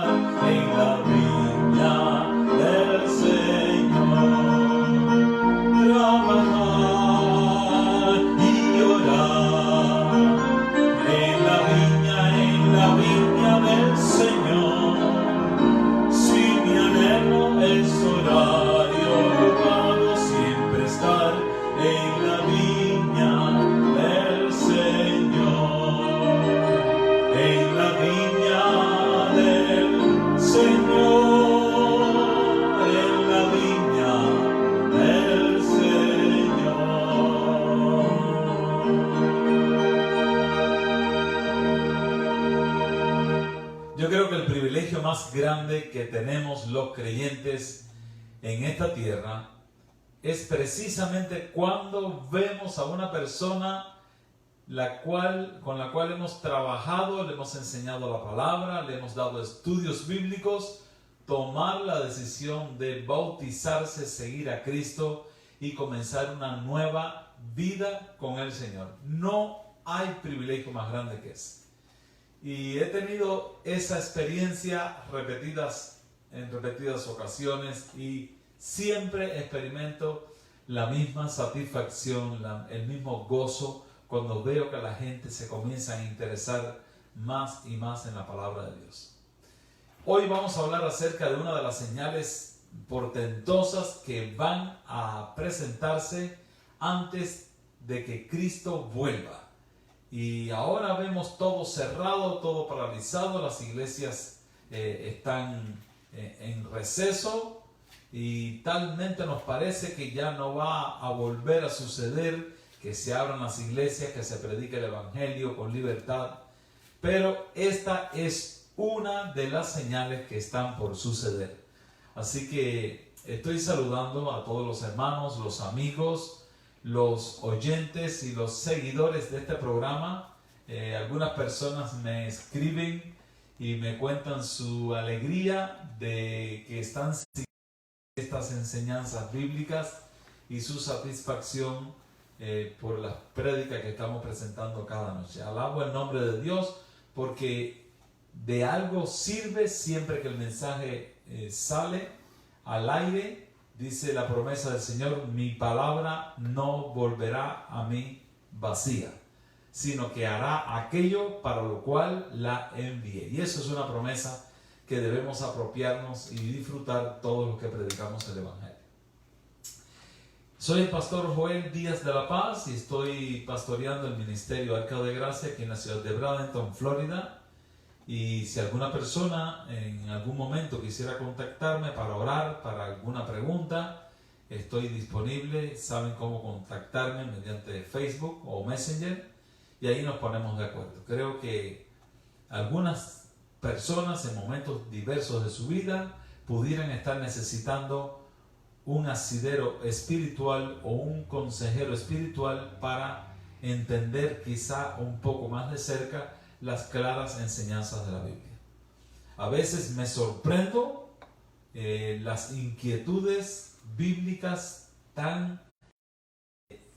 en la viña del Señor, trabajar y orar en la viña del Señor. Si mi anhelo es orar y ocupado siempre estar en la viña del Señor, en la viña del Señor, en la viña del Señor. Yo creo que el privilegio más grande que tenemos los creyentes en esta tierra es precisamente cuando vemos a una persona con la cual hemos trabajado, le hemos enseñado la palabra, le hemos dado estudios bíblicos, tomar la decisión de bautizarse, seguir a Cristo y comenzar una nueva vida con el Señor. No hay privilegio más grande que ese. Y he tenido esa experiencia en repetidas ocasiones y siempre experimento la misma satisfacción, el mismo gozo cuando veo que la gente se comienza a interesar más y más en la palabra de Dios. Hoy vamos a hablar acerca de una de las señales portentosas que van a presentarse antes de que Cristo vuelva. Y ahora vemos todo cerrado, todo paralizado, las iglesias están en receso y talmente nos parece que ya no va a volver a suceder que se abran las iglesias, que se predique el evangelio con libertad. Pero esta es una de las señales que están por suceder. Así que estoy saludando a todos los hermanos, los amigos, los oyentes y los seguidores de este programa. Algunas personas me escriben y me cuentan su alegría de que están siguiendo estas enseñanzas bíblicas y su satisfacción por las prédicas que estamos presentando cada noche. Alabo el nombre de Dios porque de algo sirve siempre que el mensaje sale al aire. Dice la promesa del Señor: mi palabra no volverá a mí vacía, sino que hará aquello para lo cual la envié. Y eso es una promesa que debemos apropiarnos y disfrutar todos los que predicamos el evangelio. Soy el pastor Joel Díaz de la Paz y estoy pastoreando el ministerio Arca de Gracia aquí en la ciudad de Bradenton, Florida. Y si alguna persona en algún momento quisiera contactarme para orar, para alguna pregunta, estoy disponible. Saben cómo contactarme mediante Facebook o Messenger y ahí nos ponemos de acuerdo. Creo que algunas personas en momentos diversos de su vida pudieran estar necesitando un asidero espiritual o un consejero espiritual para entender quizá un poco más de cerca las claras enseñanzas de la Biblia. A veces me sorprendo las inquietudes bíblicas tan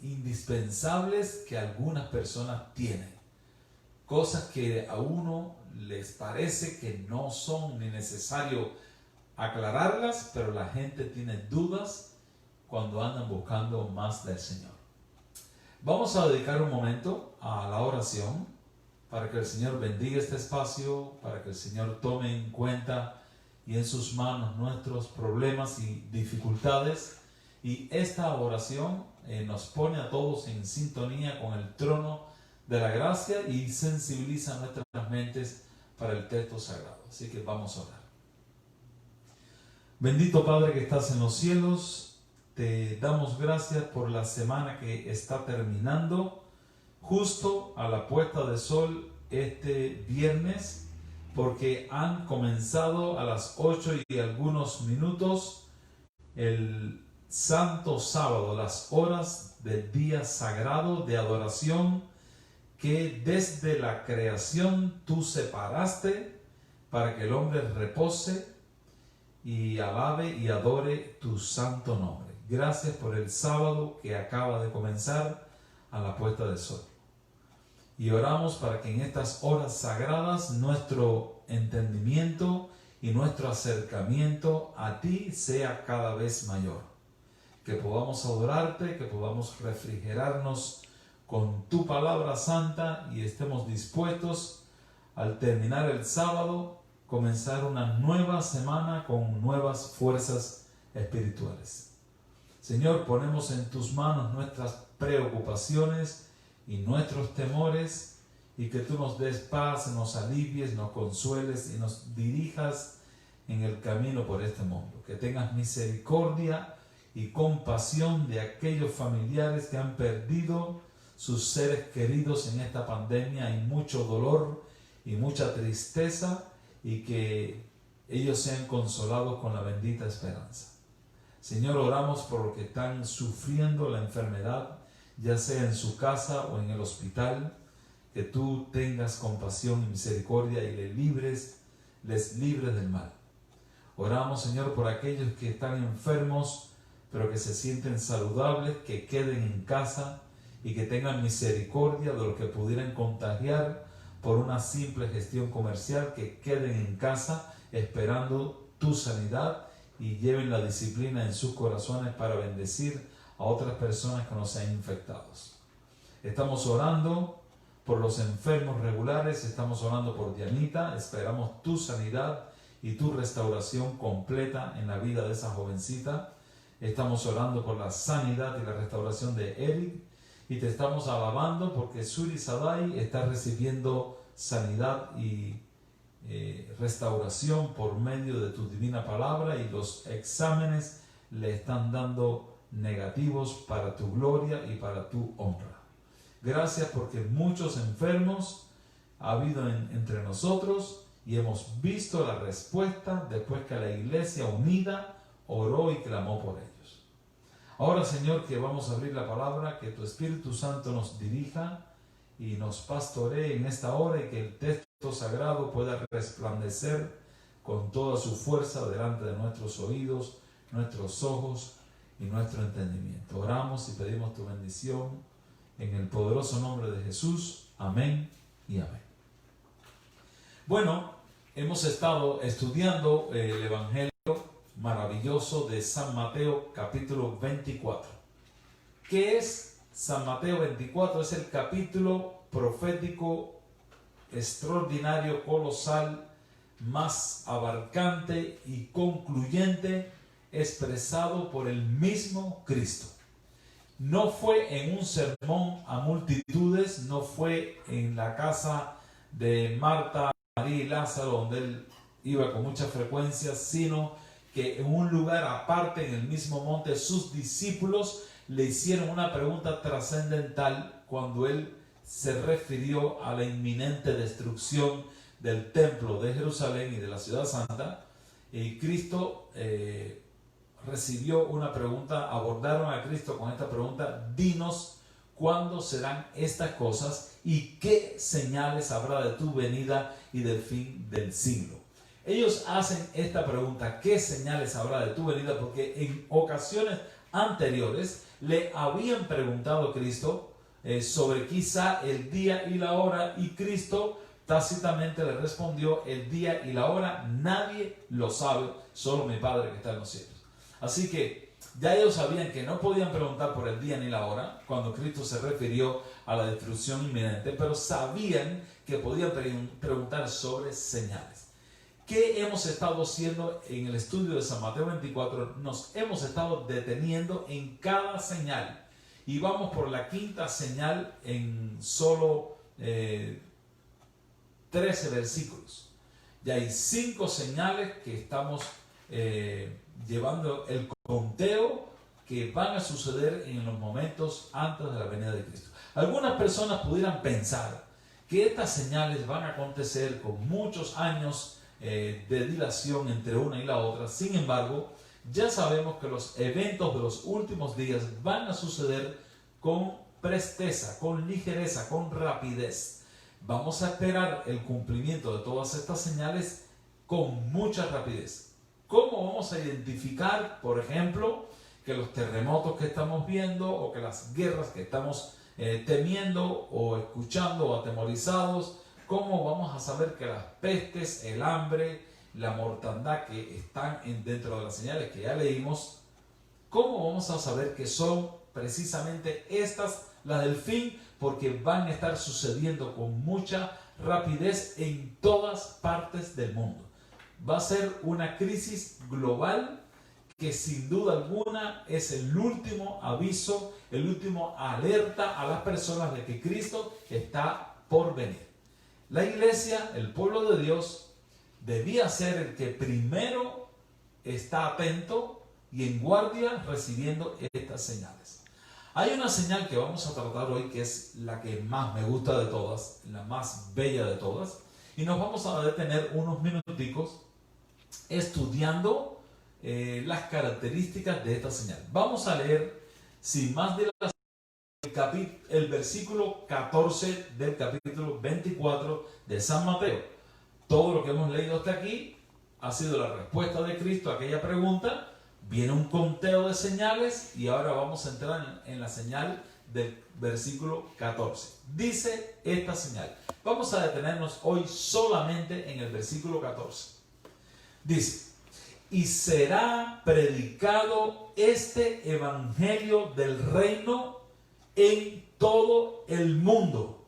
indispensables que algunas personas tienen. Cosas que a uno les parece que no son ni necesario aclararlas, pero la gente tiene dudas cuando andan buscando más del Señor. Vamos a dedicar un momento a la oración para que el Señor bendiga este espacio, para que el Señor tome en cuenta y en sus manos nuestros problemas y dificultades. Y esta oración nos pone a todos en sintonía con el trono de la gracia y sensibiliza nuestras mentes para el texto sagrado. Así que vamos a orar. Bendito Padre que estás en los cielos, te damos gracias por la semana que está terminando. Justo a la puesta de sol este viernes, porque han comenzado a las 8 y algunos minutos el Santo Sábado, las horas del día sagrado de adoración que desde la creación tú separaste para que el hombre repose y alabe y adore tu santo nombre. Gracias por el sábado que acaba de comenzar a la puesta del sol. Y oramos para que en estas horas sagradas nuestro entendimiento y nuestro acercamiento a ti sea cada vez mayor. Que podamos adorarte, que podamos refrigerarnos con tu palabra santa y estemos dispuestos al terminar el sábado, comenzar una nueva semana con nuevas fuerzas espirituales. Señor, ponemos en tus manos nuestras preocupaciones y nuestros temores, y que tú nos des paz, nos alivies, nos consueles y nos dirijas en el camino por este mundo. Que tengas misericordia y compasión de aquellos familiares que han perdido sus seres queridos en esta pandemia. Hay mucho dolor y mucha tristeza, y que ellos sean consolados con la bendita esperanza. Señor, oramos por los que están sufriendo la enfermedad, ya sea en su casa o en el hospital. Que tú tengas compasión y misericordia y les libres del mal. Oramos, Señor, por aquellos que están enfermos, pero que se sienten saludables, que queden en casa y que tengan misericordia de los que pudieran contagiar por una simple gestión comercial, que queden en casa esperando tu sanidad y lleven la disciplina en sus corazones para bendecir a otras personas que no sean infectados. Estamos orando por los enfermos regulares, estamos orando por Dianita, esperamos tu sanidad y tu restauración completa en la vida de esa jovencita. Estamos orando por la sanidad y la restauración de Eric, y te estamos alabando porque Suri Sadai está recibiendo sanidad y restauración por medio de tu divina palabra, y los exámenes le están dando negativos para tu gloria y para tu honra. Gracias porque muchos enfermos ha habido entre nosotros y hemos visto la respuesta después que la iglesia unida oró y clamó por ellos. Ahora, Señor, que vamos a abrir la palabra, que tu Espíritu Santo nos dirija y nos pastoree en esta hora, y que el texto sagrado pueda resplandecer con toda su fuerza delante de nuestros oídos, nuestros ojos y nuestro entendimiento. Oramos y pedimos tu bendición en el poderoso nombre de Jesús. Amén y amén. Bueno, hemos estado estudiando el Evangelio maravilloso de San Mateo, capítulo 24. ¿Qué es San Mateo 24? Es el capítulo profético extraordinario, colosal, más abarcante y concluyente, expresado por el mismo Cristo. No fue en un sermón a multitudes, no fue en la casa de Marta, María y Lázaro, donde él iba con mucha frecuencia, sino que en un lugar aparte, en el mismo monte, sus discípulos le hicieron una pregunta trascendental cuando él se refirió a la inminente destrucción del templo de Jerusalén y de la ciudad santa. Y Cristo recibió una pregunta, abordaron a Cristo con esta pregunta: dinos cuándo serán estas cosas y qué señales habrá de tu venida y del fin del siglo. Ellos hacen esta pregunta: ¿qué señales habrá de tu venida? Porque en ocasiones anteriores le habían preguntado a Cristo sobre quizá el día y la hora, y Cristo tácitamente le respondió: el día y la hora nadie lo sabe, solo mi Padre que está en los cielos. Así que ya ellos sabían que no podían preguntar por el día ni la hora cuando Cristo se refirió a la destrucción inminente, pero sabían que podían preguntar sobre señales. ¿Qué hemos estado haciendo en el estudio de San Mateo 24? Nos hemos estado deteniendo en cada señal, y vamos por la quinta señal en solo 13 versículos. Ya hay 5 señales que estamos llevando el conteo, que van a suceder en los momentos antes de la venida de Cristo. Algunas personas pudieran pensar que estas señales van a acontecer con muchos años de dilación entre una y la otra. Sin embargo, ya sabemos que los eventos de los últimos días van a suceder con presteza, con ligereza, con rapidez. Vamos a esperar el cumplimiento de todas estas señales con mucha rapidez. ¿Cómo vamos a identificar, por ejemplo, que los terremotos que estamos viendo, o que las guerras que estamos temiendo o escuchando o atemorizados, cómo vamos a saber que las pestes, el hambre, la mortandad que están dentro de las señales que ya leímos, ¿cómo vamos a saber que son precisamente estas las del fin? Porque van a estar sucediendo con mucha rapidez en todas partes del mundo. Va a ser una crisis global que sin duda alguna es el último aviso, el último alerta a las personas de que Cristo está por venir. La iglesia, el pueblo de Dios, debía ser el que primero está atento y en guardia recibiendo estas señales. Hay una señal que vamos a tratar hoy que es la que más me gusta de todas, la más bella de todas, y nos vamos a detener unos minuticos estudiando las características de esta señal. Vamos a leer sin más dilación el versículo 14 del capítulo 24 de San Mateo. Todo lo que hemos leído hasta aquí ha sido la respuesta de Cristo a aquella pregunta. Viene un conteo de señales y ahora vamos a entrar en la señal del versículo 14. Dice esta señal. Vamos a detenernos hoy solamente en el versículo 14. Dice: y será predicado este evangelio del reino en todo el mundo,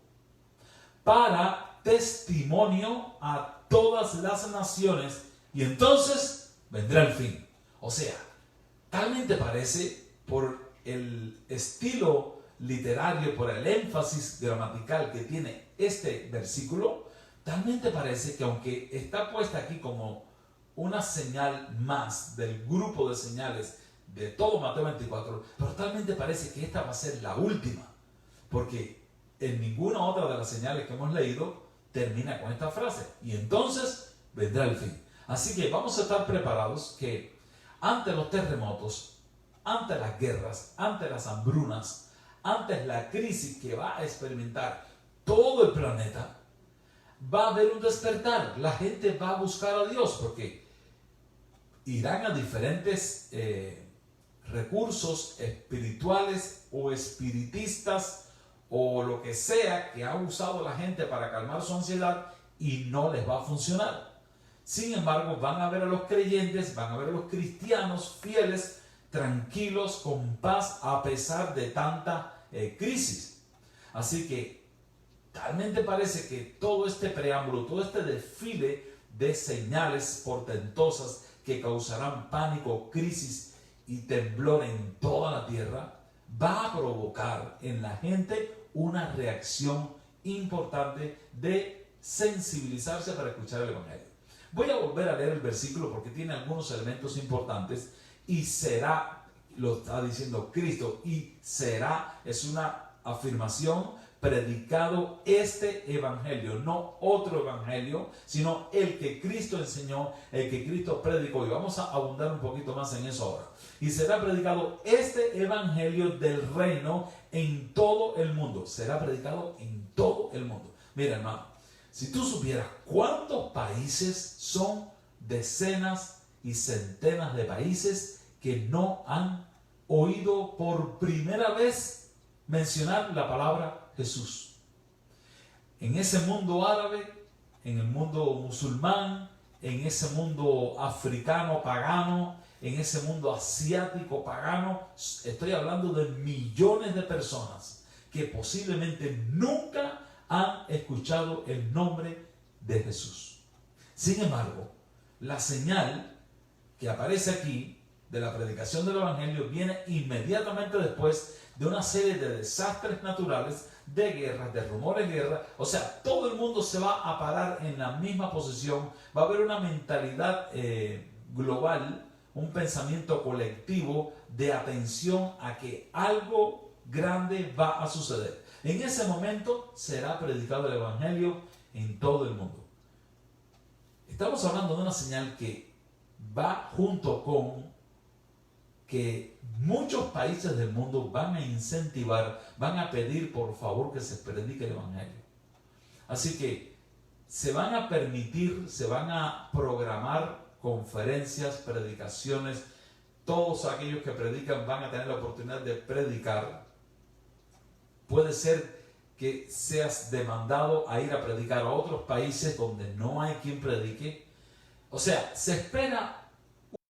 para testimonio a todas las naciones, y entonces vendrá el fin. O sea, talmente parece, por el estilo literario, por el énfasis gramatical que tiene este versículo, talmente parece que aunque está puesta aquí como una señal más del grupo de señales de todo Mateo 24, pero talmente parece que esta va a ser la última, porque en ninguna otra de las señales que hemos leído termina con esta frase: y entonces vendrá el fin. Así que vamos a estar preparados que ante los terremotos, ante las guerras, ante las hambrunas, ante la crisis que va a experimentar todo el planeta, va a haber un despertar. La gente va a buscar a Dios porque irán a diferentes recursos espirituales o espiritistas o lo que sea que ha usado la gente para calmar su ansiedad y no les va a funcionar. Sin embargo, van a ver a los creyentes, van a ver a los cristianos fieles, tranquilos, con paz, a pesar de tanta crisis. Así que talmente parece que todo este preámbulo, todo este desfile de señales portentosas que causarán pánico, crisis y temblor en toda la tierra, va a provocar en la gente una reacción importante de sensibilizarse para escuchar el Evangelio. Voy a volver a leer el versículo porque tiene algunos elementos importantes. Y será, lo está diciendo Cristo, y será, es una afirmación, predicado este evangelio, no otro evangelio, sino el que Cristo enseñó, el que Cristo predicó, y vamos a abundar un poquito más en eso ahora. Y será predicado este evangelio del reino en todo el mundo. Será predicado en todo el mundo. Mira, hermano, si tú supieras cuántos países son, decenas y centenas de países que no han oído por primera vez mencionar la palabra Jesús. En ese mundo árabe, en el mundo musulmán, en ese mundo africano pagano, en ese mundo asiático pagano, estoy hablando de millones de personas que posiblemente nunca han escuchado el nombre de Jesús. Sin embargo, la señal que aparece aquí de la predicación del Evangelio viene inmediatamente después de una serie de desastres naturales, de guerras, de rumores de guerra. O sea, todo el mundo se va a parar en la misma posición. Va a haber una mentalidad global, un pensamiento colectivo de atención a que algo grande va a suceder. En ese momento será predicado el Evangelio en todo el mundo. Estamos hablando de una señal que va junto con que muchos países del mundo van a incentivar, van a pedir por favor que se predique el Evangelio. Así que se van a permitir, se van a programar conferencias, predicaciones. Todos aquellos que predican van a tener la oportunidad de predicar. Puede ser que seas demandado a ir a predicar a otros países donde no hay quien predique. O sea, se espera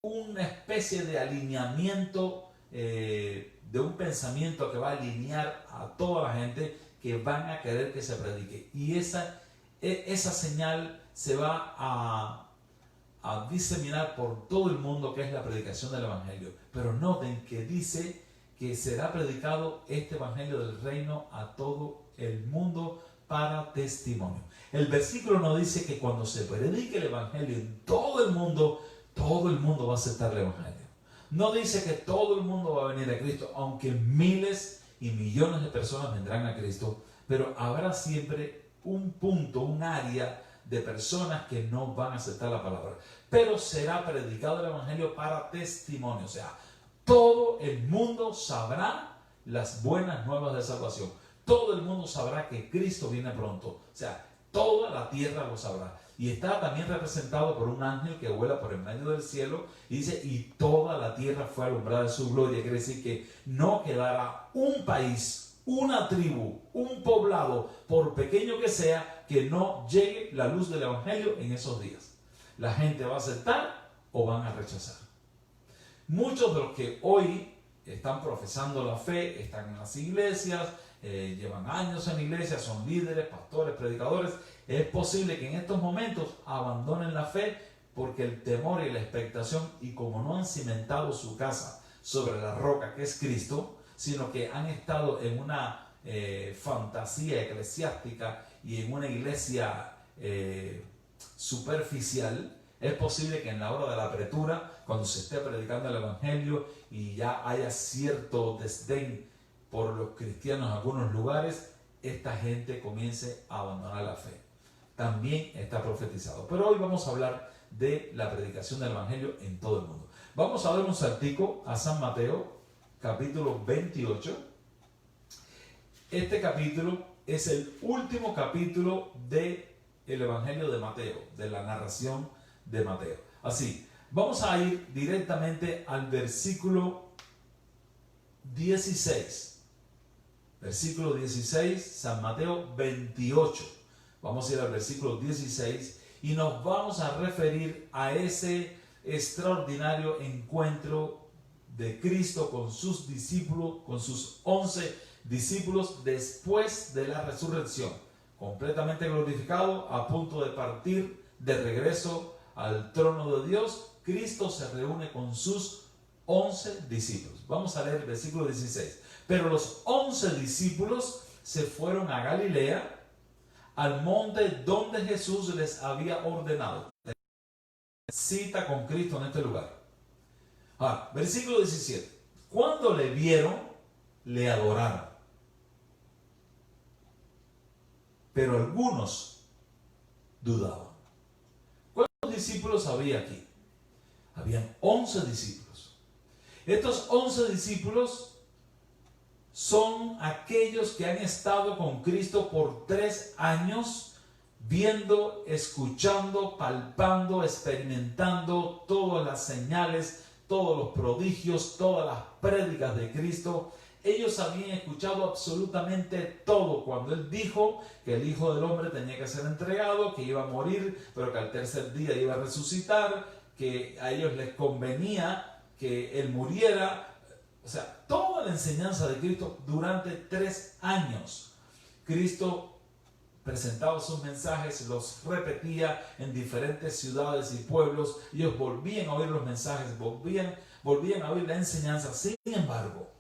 una especie de alineamiento, de un pensamiento que va a alinear a toda la gente, que van a querer que se predique. Y esa señal se va a diseminar por todo el mundo, que es la predicación del Evangelio. Pero noten que dice que será predicado este Evangelio del reino a todo el mundo para testimonio. El versículo no dice que cuando se predique el Evangelio en todo el mundo va a aceptar el Evangelio. No dice que todo el mundo va a venir a Cristo, aunque miles y millones de personas vendrán a Cristo, pero habrá siempre un punto, un área de personas que no van a aceptar la palabra. Pero será predicado el Evangelio para testimonio. O sea, todo el mundo sabrá las buenas nuevas de salvación. Todo el mundo sabrá que Cristo viene pronto. O sea, toda la tierra lo sabrá. Y está también representado por un ángel que vuela por el medio del cielo y dice, y toda la tierra fue alumbrada de su gloria. Quiere decir que no quedará un país, una tribu, un poblado, por pequeño que sea, que no llegue la luz del Evangelio en esos días. La gente va a aceptar o van a rechazar. Muchos de los que hoy están profesando la fe, están en las iglesias, llevan años en la iglesia, son líderes, pastores, predicadores. Es posible que en estos momentos abandonen la fe porque el temor y la expectación, y como no han cimentado su casa sobre la roca que es Cristo, sino que han estado en una fantasía eclesiástica y en una iglesia superficial, es posible que en la hora de la apertura, cuando se esté predicando el Evangelio y ya haya cierto desdén por los cristianos en algunos lugares, esta gente comience a abandonar la fe. También está profetizado. Pero hoy vamos a hablar de la predicación del Evangelio en todo el mundo. Vamos a dar un saltico a San Mateo, capítulo 28. Este capítulo es el último capítulo del Evangelio de Mateo, de la narración de Mateo. Así, vamos a ir directamente al versículo 16. Versículo 16, San Mateo 28. Vamos a ir al versículo 16 y nos vamos a referir a ese extraordinario encuentro de Cristo con sus discípulos, con sus 11 discípulos después de la resurrección, completamente glorificado, a punto de partir de regreso al trono de Dios. Cristo se reúne con sus 11 discípulos. Vamos a leer el versículo 16. Pero los 11 discípulos se fueron a Galilea, al monte donde Jesús les había ordenado. Cita con Cristo en este lugar. Ahora, versículo 17. Cuando le vieron, le adoraron. Pero algunos dudaban. ¿Cuántos discípulos había aquí? Habían 11 discípulos. Estos 11 discípulos son aquellos que han estado con Cristo por 3 años, viendo, escuchando, palpando, experimentando todas las señales, todos los prodigios, todas las prédicas de Cristo. Ellos habían escuchado absolutamente todo cuando Él dijo que el Hijo del Hombre tenía que ser entregado, que iba a morir, pero que al tercer día iba a resucitar, que a ellos les convenía que Él muriera. O sea, toda la enseñanza de Cristo durante 3 años. Cristo presentaba sus mensajes, los repetía en diferentes ciudades y pueblos. Ellos volvían a oír los mensajes, volvían a oír la enseñanza. Sin embargo,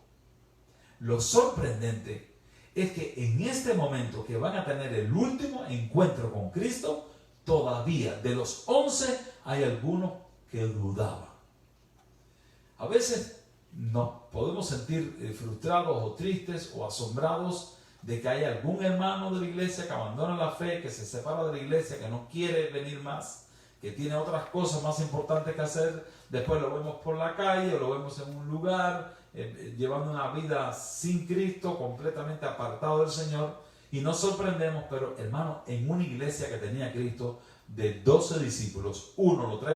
lo sorprendente es que en este momento que van a tener el último encuentro con Cristo, todavía de los 11 hay algunos que dudaban. A veces nos podemos sentir frustrados o tristes o asombrados de que hay algún hermano de la iglesia que abandona la fe, que se separa de la iglesia, que no quiere venir más, que tiene otras cosas más importantes que hacer. Después lo vemos por la calle o lo vemos en un lugar llevando una vida sin Cristo, completamente apartado del Señor, y nos sorprendemos. Pero hermano, en una iglesia que tenía Cristo de 12 discípulos, uno lo trae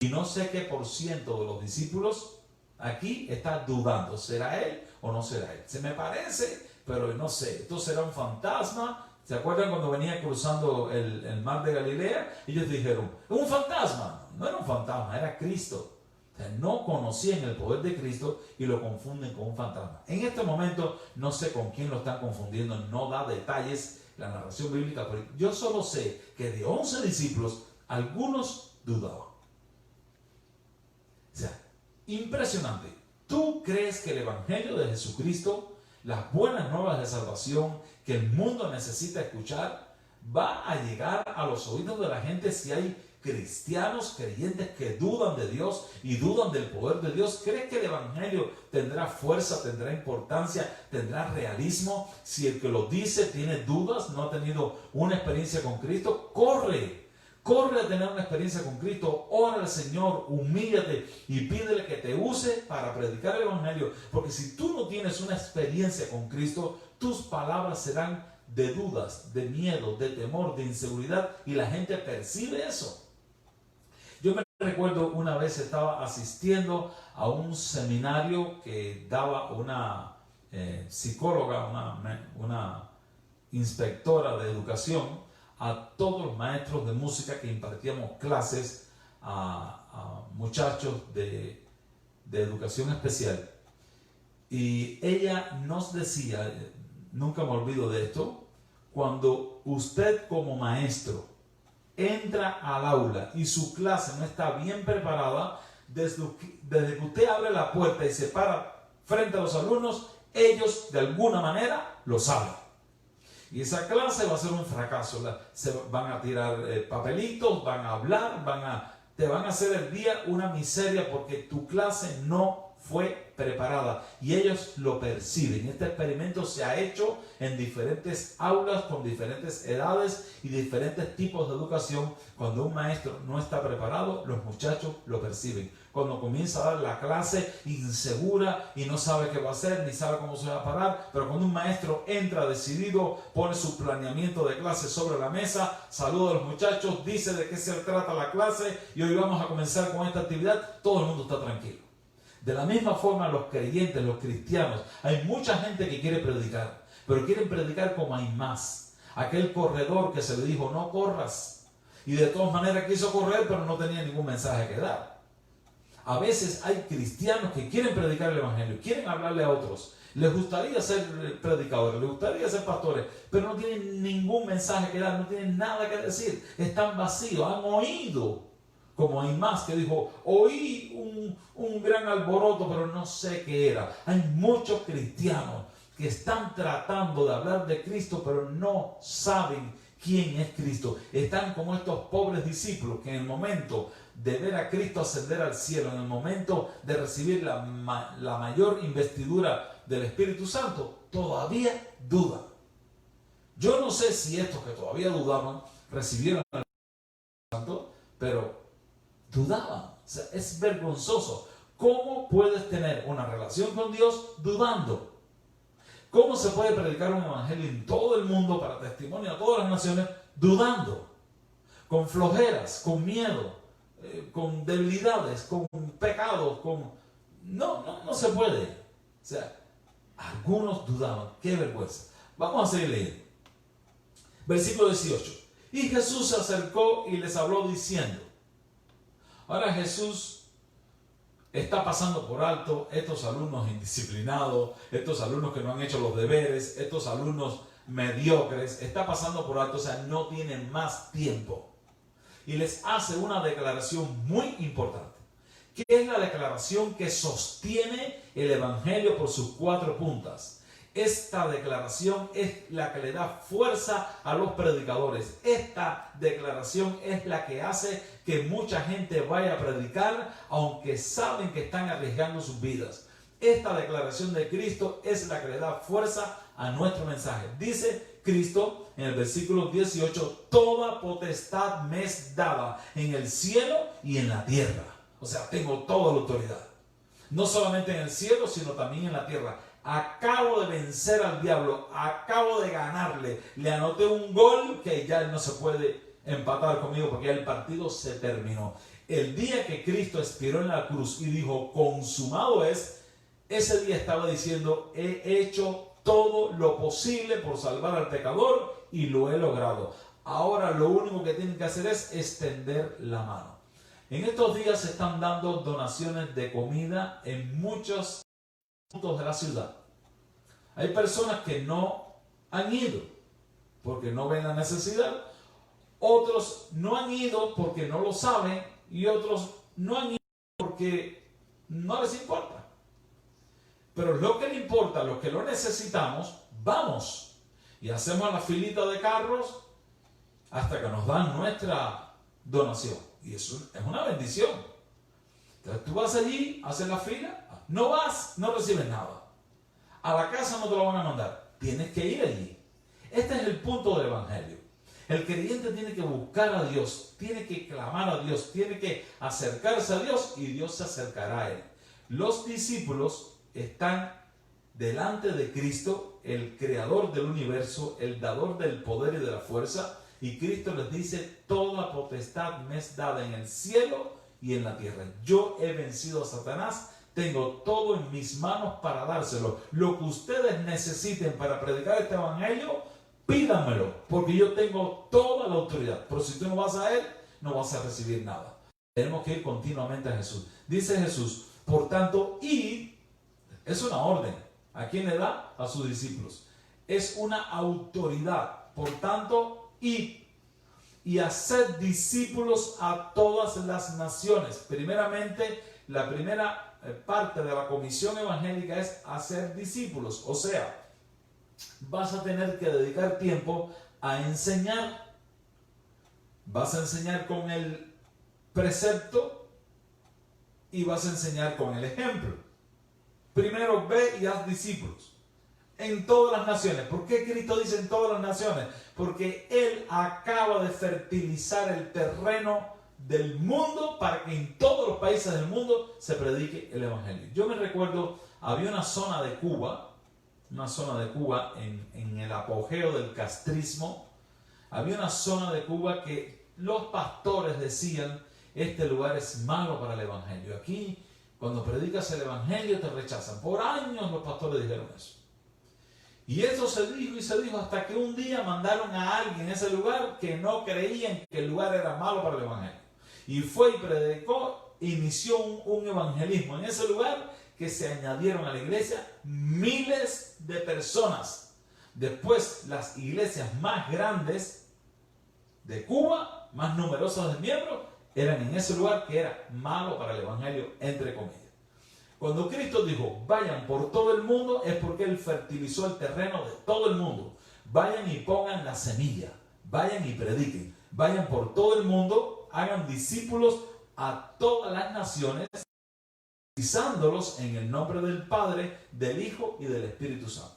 y no sé qué por ciento de los discípulos aquí está dudando, ¿será él o no será él? Se me parece, pero no sé, esto será un fantasma, ¿Se acuerdan cuando venía cruzando el mar de Galilea? Ellos dijeron, es un fantasma. No era un fantasma, era Cristo. O sea, no conocían el poder de Cristo y lo confunden con un fantasma. En este momento no sé con quién lo están confundiendo, no da detalles la narración bíblica, pero yo solo sé que de 11 discípulos, algunos dudaban. O sea, impresionante. ¿Tú crees que el Evangelio de Jesucristo, las buenas nuevas de salvación que el mundo necesita escuchar, va a llegar a los oídos de la gente si hay cristianos creyentes que dudan de Dios y dudan del poder de Dios? ¿Crees que el Evangelio tendrá fuerza, tendrá importancia, tendrá realismo si el que lo dice tiene dudas, no ha tenido una experiencia con Cristo? Corre a tener una experiencia con Cristo, ora al Señor, humíllate y pídele que te use para predicar el Evangelio, porque si tú no tienes una experiencia con Cristo, tus palabras serán de dudas, de miedo, de temor, de inseguridad, y la gente percibe eso. Yo me recuerdo una vez estaba asistiendo a un seminario que daba una psicóloga, una inspectora de educación, a todos los maestros de música que impartíamos clases a muchachos de educación especial. Y ella nos decía, nunca me olvido de esto, cuando usted como maestro entra al aula y su clase no está bien preparada, desde que usted abre la puerta y se para frente a los alumnos, ellos de alguna manera lo saben. Y esa clase va a ser un fracaso. Se van a tirar papelitos, van a hablar, te van a hacer el día una miseria porque tu clase no fue preparada y ellos lo perciben. Este experimento se ha hecho en diferentes aulas con diferentes edades y diferentes tipos de educación. Cuando un maestro no está preparado, los muchachos lo perciben. Cuando comienza a dar la clase insegura y no sabe qué va a hacer ni sabe cómo se va a parar, pero cuando un maestro entra decidido, pone su planeamiento de clase sobre la mesa, saluda a los muchachos, dice de qué se trata la clase y hoy vamos a comenzar con esta actividad, todo el mundo está tranquilo. De la misma forma los creyentes, los cristianos, hay mucha gente que quiere predicar, pero quieren predicar como hay más. Aquel corredor que se le dijo no corras y de todas maneras quiso correr pero no tenía ningún mensaje que dar. A veces hay cristianos que quieren predicar el Evangelio, quieren hablarle a otros, les gustaría ser predicadores, les gustaría ser pastores, pero no tienen ningún mensaje que dar, no tienen nada que decir, están vacíos, han oído. Como hay más que dijo, oí un gran alboroto, pero no sé qué era. Hay muchos cristianos que están tratando de hablar de Cristo, pero no saben quién es Cristo. Están como estos pobres discípulos que en el momento de ver a Cristo ascender al cielo, en el momento de recibir la mayor investidura del Espíritu Santo, todavía dudan. Yo no sé si estos que todavía dudaban recibieron el Espíritu Santo, pero dudaban. O sea, es vergonzoso. ¿Cómo puedes tener una relación con Dios dudando? ¿Cómo se puede predicar un evangelio en todo el mundo para testimonio a todas las naciones dudando? Con flojeras, con miedo, con debilidades, con pecados, No se puede. O sea, algunos dudaban. ¡Qué vergüenza! Vamos a seguir leyendo. Versículo 18. Y Jesús se acercó y les habló diciendo. Ahora Jesús está pasando por alto estos alumnos indisciplinados, estos alumnos que no han hecho los deberes, estos alumnos mediocres, está pasando por alto, o sea, no tienen más tiempo. Y les hace una declaración muy importante, que es la declaración que sostiene el Evangelio por sus 4 puntas. Esta declaración es la que le da fuerza a los predicadores. Esta declaración es la que hace que mucha gente vaya a predicar, aunque saben que están arriesgando sus vidas. Esta declaración de Cristo es la que le da fuerza a nuestro mensaje. Dice Cristo en el versículo 18, toda potestad me es dada en el cielo y en la tierra. O sea, tengo toda la autoridad. No solamente en el cielo, sino también en la tierra. Acabo de vencer al diablo, acabo de ganarle, le anoté un gol que ya no se puede empatar conmigo porque ya el partido se terminó. El día que Cristo expiró en la cruz y dijo, consumado es, ese día estaba diciendo, he hecho todo lo posible por salvar al pecador y lo he logrado. Ahora lo único que tienen que hacer es extender la mano. En estos días se están dando donaciones de comida en muchos puntos de la ciudad. Hay personas que no han ido porque no ven la necesidad. Otros no han ido porque no lo saben y otros no han ido porque no les importa. Pero lo que le importa, lo que lo necesitamos, vamos y hacemos la filita de carros hasta que nos dan nuestra donación. Y eso es una bendición. Entonces tú vas allí, haces la fila, no vas, no recibes nada. A la casa no te lo van a mandar, tienes que ir allí. Este es el punto del Evangelio. El creyente tiene que buscar a Dios, tiene que clamar a Dios, tiene que acercarse a Dios y Dios se acercará a él. Los discípulos están delante de Cristo, el creador del universo, el dador del poder y de la fuerza, y Cristo les dice: toda potestad me es dada en el cielo y en la tierra. Yo he vencido a Satanás, tengo todo en mis manos para dárselo. Lo que ustedes necesiten para predicar este evangelio, pídanmelo, porque yo tengo toda la autoridad. Pero si tú no vas a él, no vas a recibir nada. Tenemos que ir continuamente a Jesús. Dice Jesús: por tanto, id. Es una orden. ¿A quién le da? A sus discípulos. Es una autoridad. Por tanto, id y haced discípulos a todas las naciones. Primeramente, la primera parte de la comisión evangélica es hacer discípulos. O sea, vas a tener que dedicar tiempo a enseñar. Vas a enseñar con el precepto y vas a enseñar con el ejemplo. Primero ve y haz discípulos en todas las naciones. ¿Por qué Cristo dice en todas las naciones? Porque Él acaba de fertilizar el terreno del mundo para que en todos los países del mundo se predique el evangelio. Yo me recuerdo, había una zona de Cuba en el apogeo del castrismo. Había una zona de Cuba que los pastores decían: este lugar es malo para el evangelio. Aquí, cuando predicas el evangelio, te rechazan. Por años los pastores dijeron eso. Y eso se dijo y se dijo hasta que un día mandaron a alguien a ese lugar que no creían que el lugar era malo para el evangelio. Y fue y predicó, inició un evangelismo en ese lugar, que se añadieron a la iglesia miles de personas. Después, las iglesias más grandes de Cuba, más numerosas de miembros, eran en ese lugar que era malo para el evangelio, entre comillas. Cuando Cristo dijo: vayan por todo el mundo, es porque Él fertilizó el terreno de todo el mundo. Vayan y pongan la semilla, vayan y prediquen, vayan por todo el mundo, hagan discípulos a todas las naciones, bautizándolos en el nombre del Padre, del Hijo y del Espíritu Santo.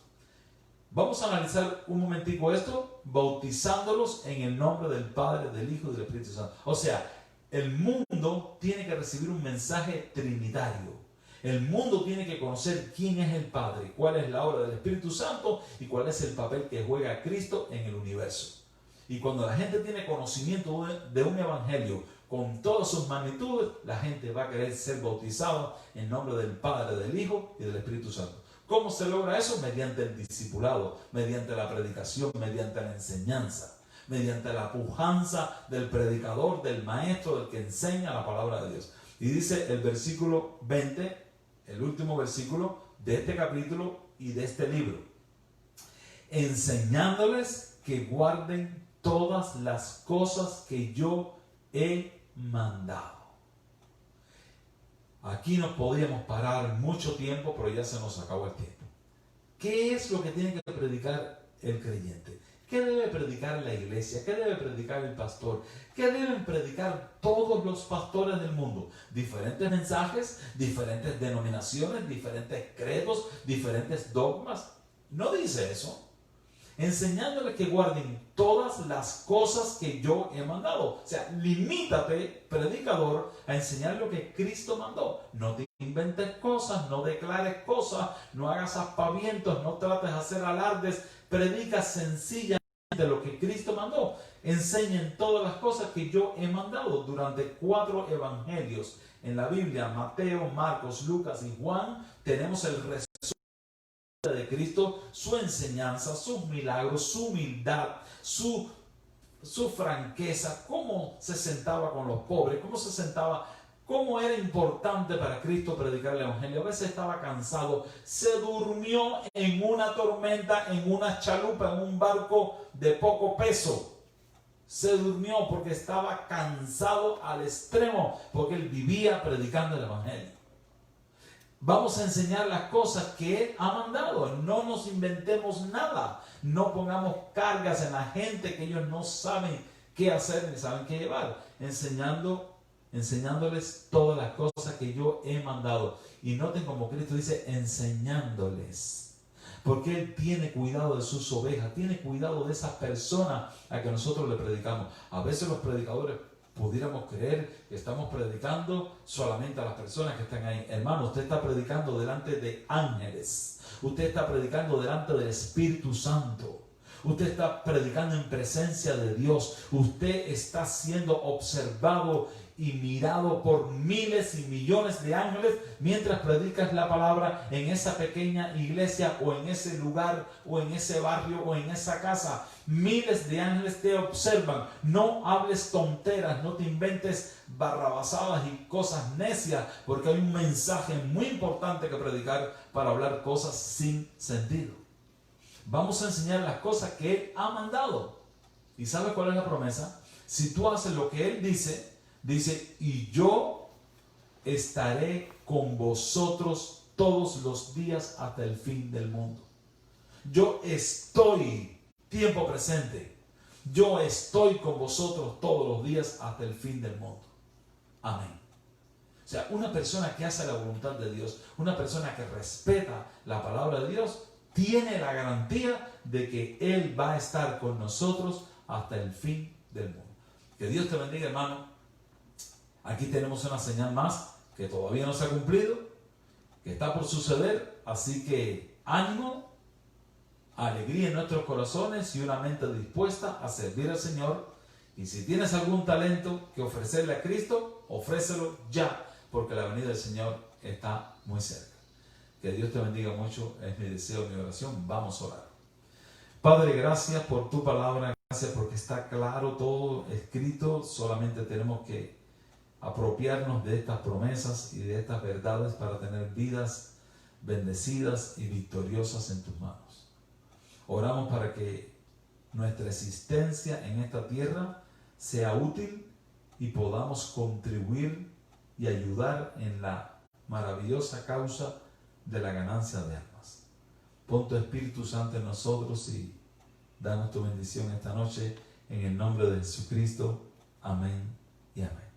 Vamos a analizar un momentico esto: bautizándolos en el nombre del Padre, del Hijo y del Espíritu Santo. O sea, el mundo tiene que recibir un mensaje trinitario. El mundo tiene que conocer quién es el Padre, cuál es la obra del Espíritu Santo y cuál es el papel que juega Cristo en el universo. Y cuando la gente tiene conocimiento de un evangelio con todas sus magnitudes, la gente va a querer ser bautizada en nombre del Padre, del Hijo y del Espíritu Santo. ¿Cómo se logra eso? Mediante el discipulado, mediante la predicación, mediante la enseñanza, mediante la pujanza del predicador, del maestro, del que enseña la palabra de Dios. Y dice el versículo 20, el último versículo de este capítulo y de este libro: enseñándoles que guarden todas las cosas que yo he mandado. Aquí nos podíamos parar mucho tiempo, pero ya se nos acabó el tiempo. ¿Qué es lo que tiene que predicar el creyente? ¿Qué debe predicar la iglesia? ¿Qué debe predicar el pastor? ¿Qué deben predicar todos los pastores del mundo? Diferentes mensajes, diferentes denominaciones, diferentes credos, diferentes dogmas. No dice eso. Enseñándoles que guarden todas las cosas que yo he mandado. O sea, limítate, predicador, a enseñar lo que Cristo mandó. No te inventes cosas, no declares cosas, no hagas aspavientos, no trates de hacer alardes. Predica sencillamente lo que Cristo mandó. Enseñen todas las cosas que yo he mandado. Durante 4 evangelios en la Biblia, Mateo, Marcos, Lucas y Juan, tenemos el resumen de Cristo, su enseñanza, sus milagros, su humildad, su franqueza, cómo se sentaba con los pobres, cómo se sentaba, cómo era importante para Cristo predicar el Evangelio. A veces estaba cansado, se durmió en una tormenta, en una chalupa, en un barco de poco peso. Se durmió porque estaba cansado al extremo, porque él vivía predicando el Evangelio. Vamos a enseñar las cosas que Él ha mandado. No nos inventemos nada. No pongamos cargas en la gente que ellos no saben qué hacer ni saben qué llevar. Enseñándoles todas las cosas que yo he mandado. Y noten como Cristo dice, enseñándoles. Porque Él tiene cuidado de sus ovejas, tiene cuidado de esas personas a que nosotros le predicamos. A veces los predicadores pudiéramos creer que estamos predicando solamente a las personas que están ahí. Hermano, usted está predicando delante de ángeles. Usted está predicando delante del Espíritu Santo. Usted está predicando en presencia de Dios. Usted está siendo observado y mirado por miles y millones de ángeles mientras predicas la palabra en esa pequeña iglesia o en ese lugar o en ese barrio o en esa casa. Miles de ángeles te observan. No hables tonteras, no te inventes barrabasadas y cosas necias, porque hay un mensaje muy importante que predicar para hablar cosas sin sentido. Vamos a enseñar las cosas que Él ha mandado. ¿Y sabes cuál es la promesa? Si tú haces lo que Él dice, y yo estaré con vosotros todos los días hasta el fin del mundo. Yo estoy, tiempo presente, yo estoy con vosotros todos los días hasta el fin del mundo. Amén. O sea, una persona que hace la voluntad de Dios, una persona que respeta la palabra de Dios, tiene la garantía de que Él va a estar con nosotros hasta el fin del mundo. Que Dios te bendiga, hermano. Aquí tenemos una señal más que todavía no se ha cumplido, que está por suceder, así que ánimo, alegría en nuestros corazones y una mente dispuesta a servir al Señor. Y si tienes algún talento que ofrecerle a Cristo, ofrécelo ya, porque la venida del Señor está muy cerca. Que Dios te bendiga mucho, es mi deseo, mi oración. Vamos a orar. Padre, gracias por tu palabra, gracias porque está claro todo escrito, solamente tenemos que apropiarnos de estas promesas y de estas verdades para tener vidas bendecidas y victoriosas en tus manos. Oramos para que nuestra existencia en esta tierra sea útil y podamos contribuir y ayudar en la maravillosa causa de la ganancia de almas. Pon tu Espíritu Santo en nosotros y danos tu bendición esta noche en el nombre de Jesucristo. Amén y amén.